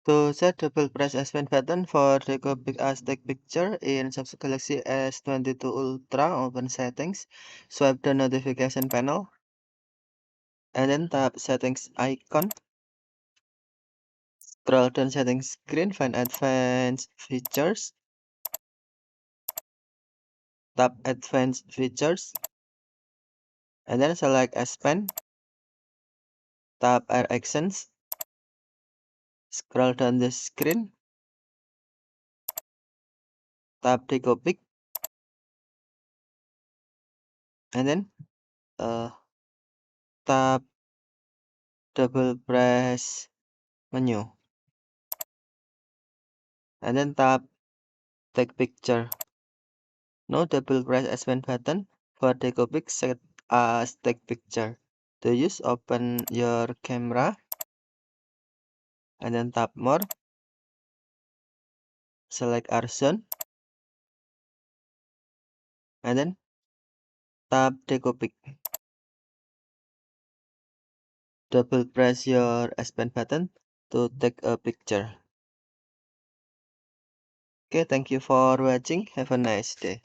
To set double press S Pen button for the copy as take picture in Samsung Galaxy S22 Ultra, open settings, swipe the notification panel, and then tap settings icon. Scroll down settings screen, find advanced features, tap advanced features, and then select S Pen, tap Air Actions, scroll down the screen, tap DECO PIC, and then tap double press menu, and then tap take picture. Now double press S Pen button for DECO PIC set as take picture. To use, open your camera, and then tap more, select our zone, and then tap DECO PIC. Double press your S Pen button to take a picture. Okay, thank you for watching. Have a nice day.